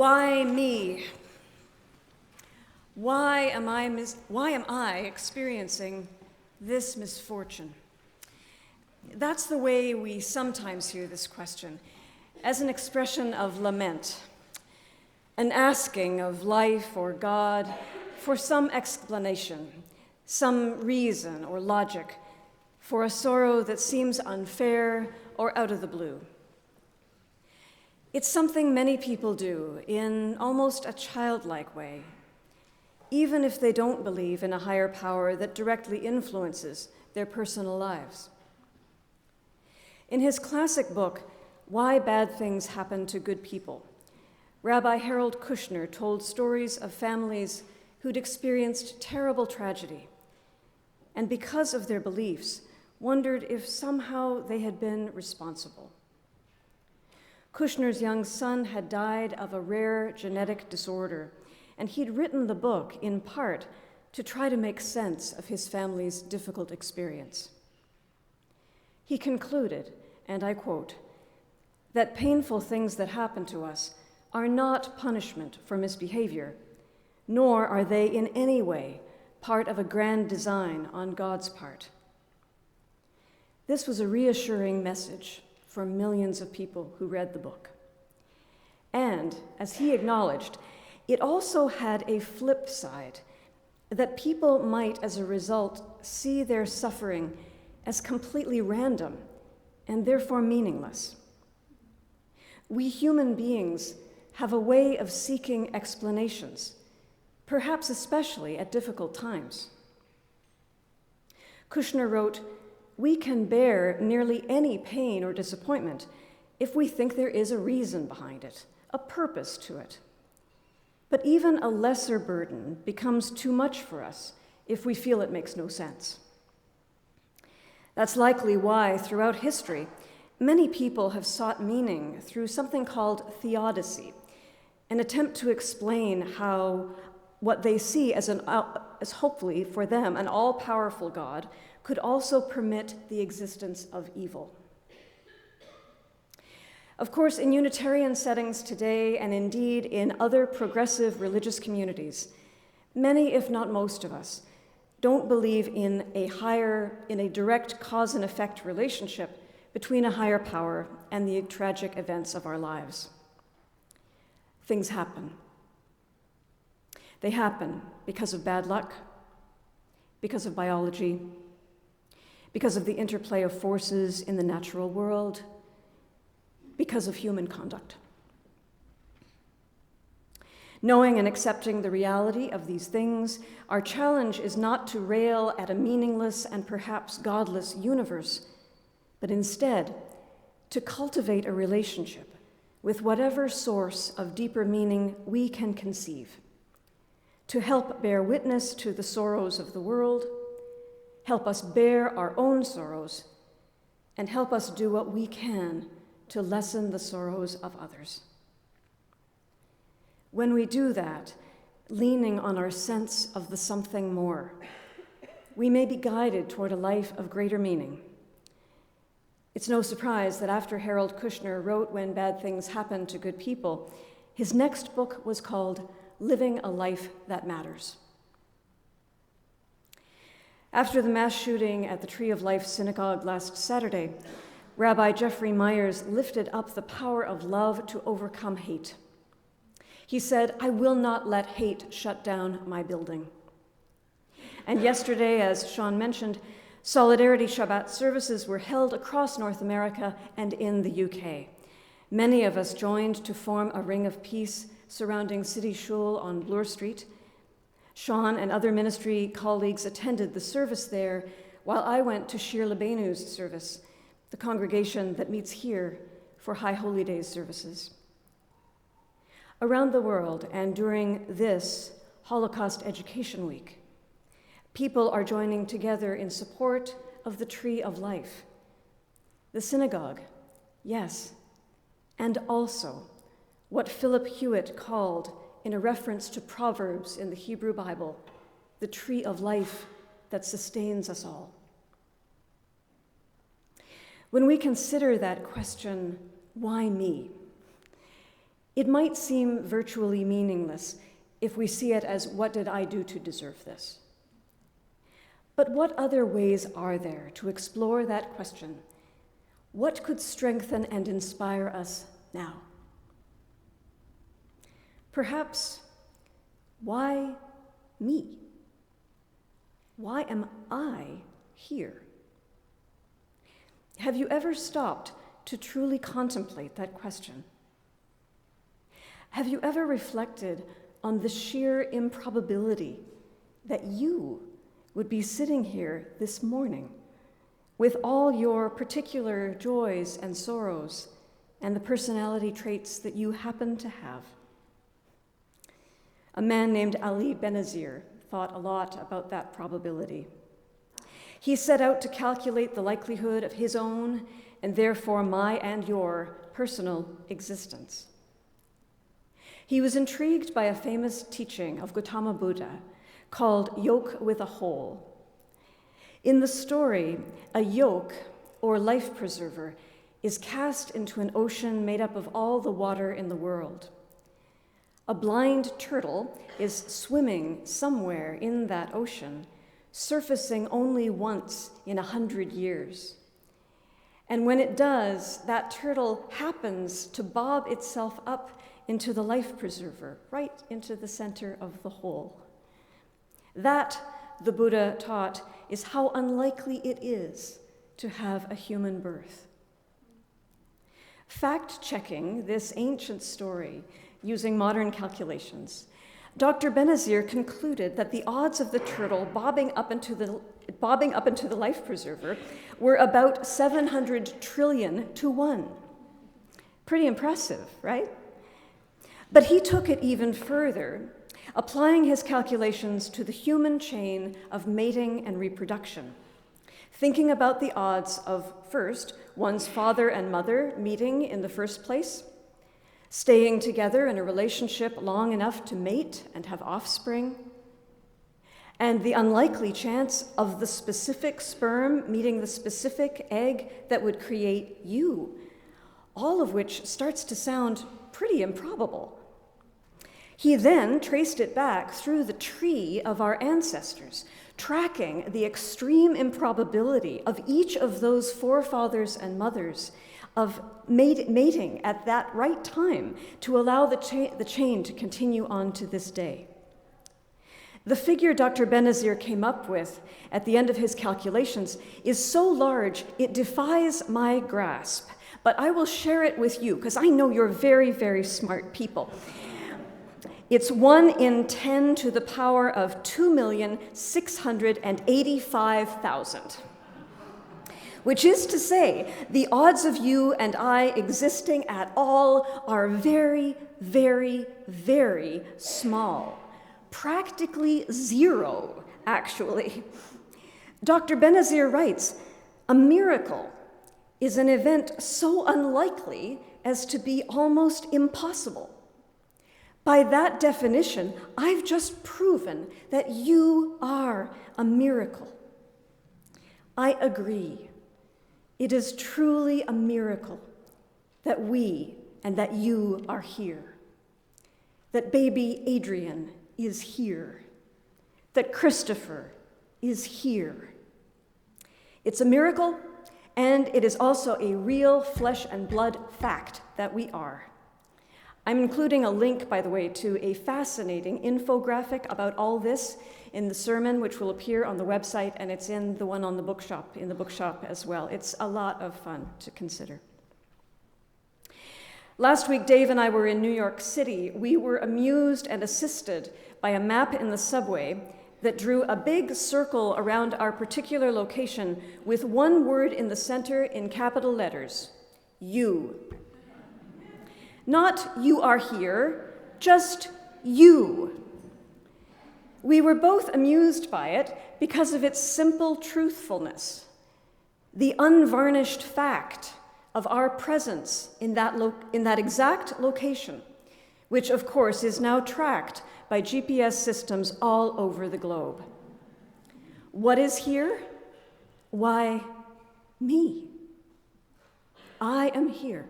Why me? Why am I experiencing this misfortune? That's the way we sometimes hear this question, as an expression of lament, an asking of life or God for some explanation, some reason or logic for a sorrow that seems unfair or out of the blue. It's something many people do in almost a childlike way, even if they don't believe in a higher power that directly influences their personal lives. In his classic book, Why Bad Things Happen to Good People, Rabbi Harold Kushner told stories of families who'd experienced terrible tragedy, and because of their beliefs, wondered if somehow they had been responsible. Kushner's young son had died of a rare genetic disorder, and he'd written the book in part to try to make sense of his family's difficult experience. He concluded, and I quote, that painful things that happen to us are not punishment for misbehavior, nor are they in any way part of a grand design on God's part. This was a reassuring message for millions of people who read the book. And, as he acknowledged, it also had a flip side, that people might, as a result, see their suffering as completely random and therefore meaningless. We human beings have a way of seeking explanations, perhaps especially at difficult times. Kushner wrote, "We can bear nearly any pain or disappointment if we think there is a reason behind it, a purpose to it. But even a lesser burden becomes too much for us if we feel it makes no sense." That's likely why, throughout history, many people have sought meaning through something called theodicy, an attempt to explain how what they see as hopefully for them an all-powerful God could also permit the existence of evil. Of course, in Unitarian settings today, and indeed in other progressive religious communities, many, if not most of us, don't believe in a direct cause and effect relationship between a higher power and the tragic events of our lives. Things happen. They happen because of bad luck, because of biology, because of the interplay of forces in the natural world, because of human conduct. Knowing and accepting the reality of these things, our challenge is not to rail at a meaningless and perhaps godless universe, but instead to cultivate a relationship with whatever source of deeper meaning we can conceive, to help bear witness to the sorrows of the world, help us bear our own sorrows, and help us do what we can to lessen the sorrows of others. When we do that, leaning on our sense of the something more, we may be guided toward a life of greater meaning. It's no surprise that after Harold Kushner wrote When Bad Things Happen to Good People, his next book was called Living a Life That Matters. After the mass shooting at the Tree of Life Synagogue last Saturday, Rabbi Jeffrey Myers lifted up the power of love to overcome hate. He said, "I will not let hate shut down my building." And yesterday, as Sean mentioned, Solidarity Shabbat services were held across North America and in the UK. Many of us joined to form a ring of peace surrounding City Shul on Bloor Street. Sean and other ministry colleagues attended the service there, while I went to Shir Lebenu's service, the congregation that meets here for High Holy Days services. Around the world, and during this Holocaust Education Week, people are joining together in support of the Tree of Life, the synagogue, yes, and also what Philip Hewitt called, in a reference to Proverbs in the Hebrew Bible, the tree of life that sustains us all. When we consider that question, why me? It might seem virtually meaningless if we see it as, what did I do to deserve this? But what other ways are there to explore that question? What could strengthen and inspire us now? Perhaps, why me? Why am I here? Have you ever stopped to truly contemplate that question? Have you ever reflected on the sheer improbability that you would be sitting here this morning with all your particular joys and sorrows and the personality traits that you happen to have? A man named Ali Benazir thought a lot about that probability. He set out to calculate the likelihood of his own, and therefore my and your, personal existence. He was intrigued by a famous teaching of Gautama Buddha called Yoke with a Hole. In the story, a yoke, or life preserver, is cast into an ocean made up of all the water in the world. A blind turtle is swimming somewhere in that ocean, surfacing only once in 100 years. And when it does, that turtle happens to bob itself up into the life preserver, right into the center of the hole. That, the Buddha taught, is how unlikely it is to have a human birth. Fact-checking this ancient story using modern calculations, Dr. Benazir concluded that the odds of the turtle bobbing up into the life preserver were about 700 trillion to 1. Pretty impressive, right? But he took it even further, applying his calculations to the human chain of mating and reproduction, thinking about the odds of, first, one's father and mother meeting in the first place, staying together in a relationship long enough to mate and have offspring, and the unlikely chance of the specific sperm meeting the specific egg that would create you, all of which starts to sound pretty improbable. He then traced it back through the tree of our ancestors, tracking the extreme improbability of each of those forefathers and mothers of mating at that right time to allow the chain to continue on to this day. The figure Dr. Benazir came up with at the end of his calculations is so large it defies my grasp, but I will share it with you because I know you're very, very smart people. It's 1 in 10 to the power of 2,685,000. Which is to say, the odds of you and I existing at all are very, very, very small. Practically zero, actually. Dr. Benazir writes, a miracle is an event so unlikely as to be almost impossible. By that definition, I've just proven that you are a miracle. I agree. It is truly a miracle that we and that you are here, that baby Adrian is here, that Christopher is here. It's a miracle, and it is also a real flesh and blood fact that we are. I'm including a link, by the way, to a fascinating infographic about all this in the sermon, which will appear on the website, and it's in the one on the bookshop, in the bookshop as well. It's a lot of fun to consider. Last week, Dave and I were in New York City. We were amused and assisted by a map in the subway that drew a big circle around our particular location with one word in the center in capital letters, you. Not you are here, just you. We were both amused by it because of its simple truthfulness, the unvarnished fact of our presence in that exact location, which of course is now tracked by GPS systems all over the globe. What is here? Why, me. I am here.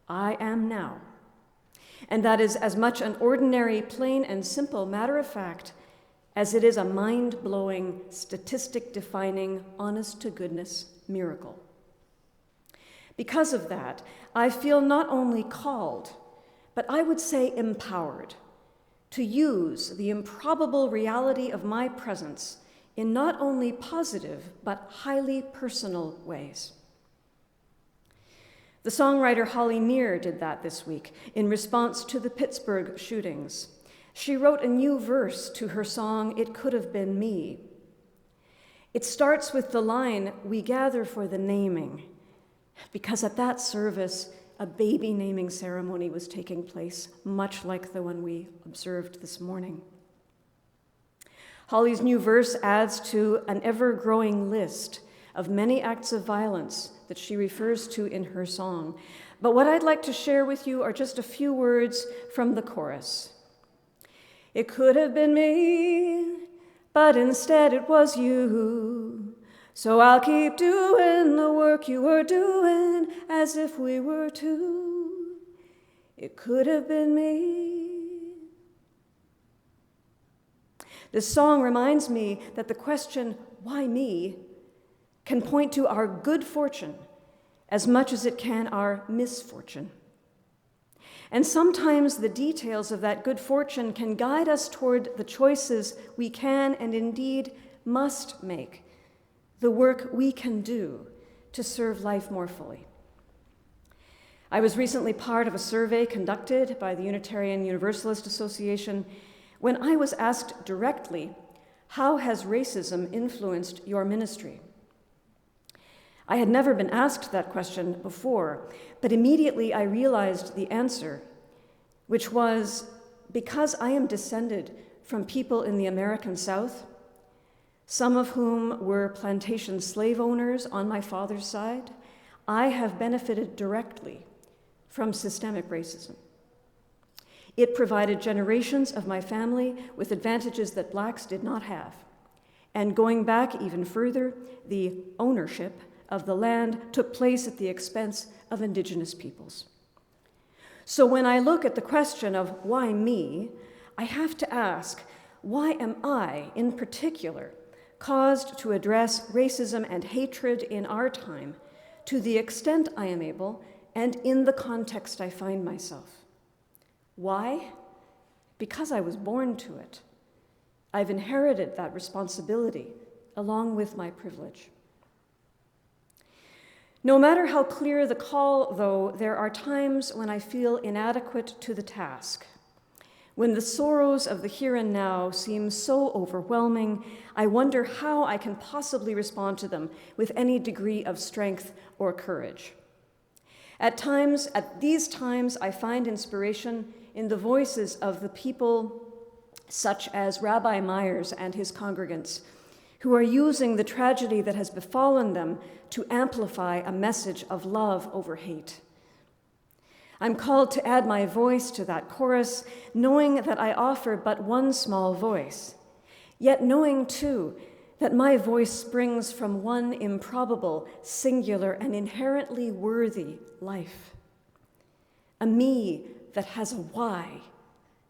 I am now. And that is as much an ordinary, plain and simple matter of fact as it is a mind-blowing, statistic-defining, honest-to-goodness miracle. Because of that, I feel not only called, but I would say empowered, to use the improbable reality of my presence in not only positive, but highly personal ways. The songwriter Holly Near did that this week in response to the Pittsburgh shootings. She wrote a new verse to her song, It Could Have Been Me. It starts with the line, "We gather for the naming," because at that service, a baby naming ceremony was taking place, much like the one we observed this morning. Holly's new verse adds to an ever-growing list of many acts of violence that she refers to in her song. But what I'd like to share with you are just a few words from the chorus. It could have been me, but instead it was you. So I'll keep doing the work you were doing as if we were two. It could have been me. This song reminds me that the question, why me, can point to our good fortune as much as it can our misfortune. And sometimes the details of that good fortune can guide us toward the choices we can and indeed must make, the work we can do to serve life more fully. I was recently part of a survey conducted by the Unitarian Universalist Association when I was asked directly, how has racism influenced your ministry? I had never been asked that question before, but immediately I realized the answer, which was, because I am descended from people in the American South, some of whom were plantation slave owners on my father's side, I have benefited directly from systemic racism. It provided generations of my family with advantages that Blacks did not have. And going back even further, the ownership of the land took place at the expense of Indigenous peoples. So when I look at the question of why me, I have to ask, why am I, in particular, caused to address racism and hatred in our time to the extent I am able and in the context I find myself? Why? Because I was born to it. I've inherited that responsibility along with my privilege. No matter how clear the call, though, there are times when I feel inadequate to the task. When the sorrows of the here and now seem so overwhelming, I wonder how I can possibly respond to them with any degree of strength or courage. At these times, I find inspiration in the voices of the people such as Rabbi Myers and his congregants, who are using the tragedy that has befallen them to amplify a message of love over hate. I'm called to add my voice to that chorus, knowing that I offer but one small voice, yet knowing, too, that my voice springs from one improbable, singular, and inherently worthy life. A me that has a why,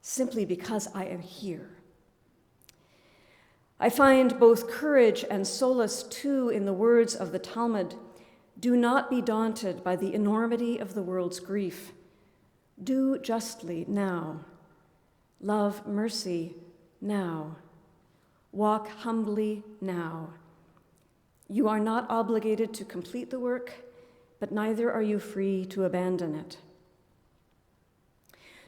simply because I am here. I find both courage and solace, too, in the words of the Talmud, do not be daunted by the enormity of the world's grief. Do justly now. Love mercy now. Walk humbly now. You are not obligated to complete the work, but neither are you free to abandon it.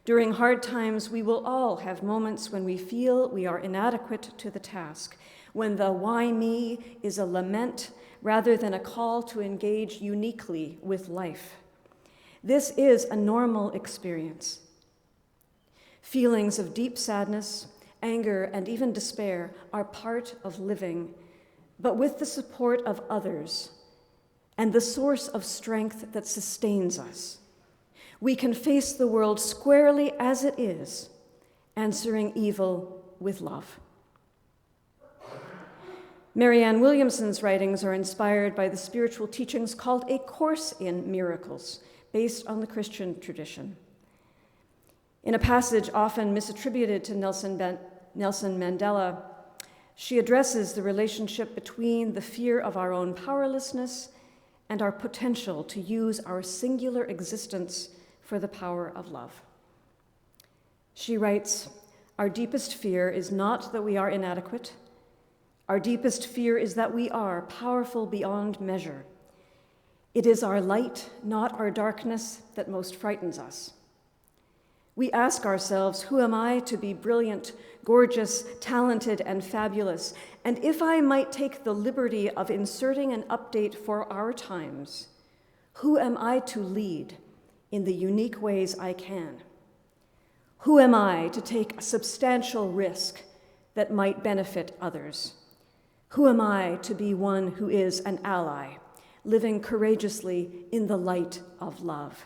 During hard times, we will all have moments when we feel we are inadequate to the task, when the why me is a lament rather than a call to engage uniquely with life. This is a normal experience. Feelings of deep sadness, anger, and even despair are part of living, but with the support of others and the source of strength that sustains us, we can face the world squarely as it is, answering evil with love. Marianne Williamson's writings are inspired by the spiritual teachings called A Course in Miracles, based on the Christian tradition. In a passage often misattributed to Nelson Mandela, she addresses the relationship between the fear of our own powerlessness and our potential to use our singular existence for the power of love. She writes, "Our deepest fear is not that we are inadequate. Our deepest fear is that we are powerful beyond measure. It is our light, not our darkness, that most frightens us. We ask ourselves, who am I to be brilliant, gorgeous, talented, and fabulous? And if I might take the liberty of inserting an update for our times, who am I to lead in the unique ways I can? Who am I to take a substantial risk that might benefit others? Who am I to be one who is an ally, living courageously in the light of love?"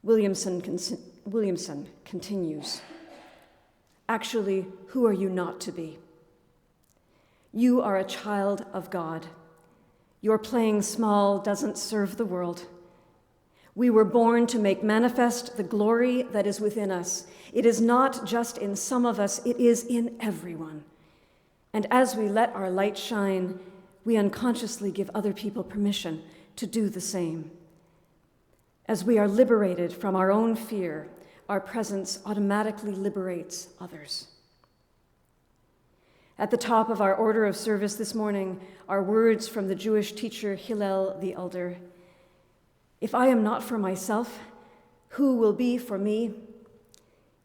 Williamson continues, "Actually, who are you not to be? You are a child of God. Your playing small doesn't serve the world. We were born to make manifest the glory that is within us. It is not just in some of us, it is in everyone. And as we let our light shine, we unconsciously give other people permission to do the same. As we are liberated from our own fear, our presence automatically liberates others." At the top of our order of service this morning are words from the Jewish teacher Hillel the Elder. "If I am not for myself, who will be for me?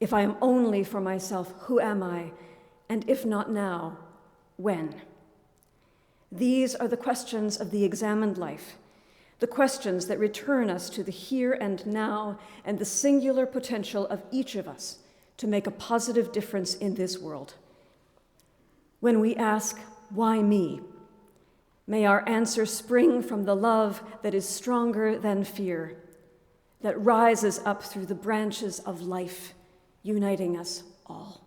If I am only for myself, who am I? And if not now, when?" These are the questions of the examined life, the questions that return us to the here and now and the singular potential of each of us to make a positive difference in this world. When we ask, "Why me?" may our answer spring from the love that is stronger than fear, that rises up through the branches of life, uniting us all.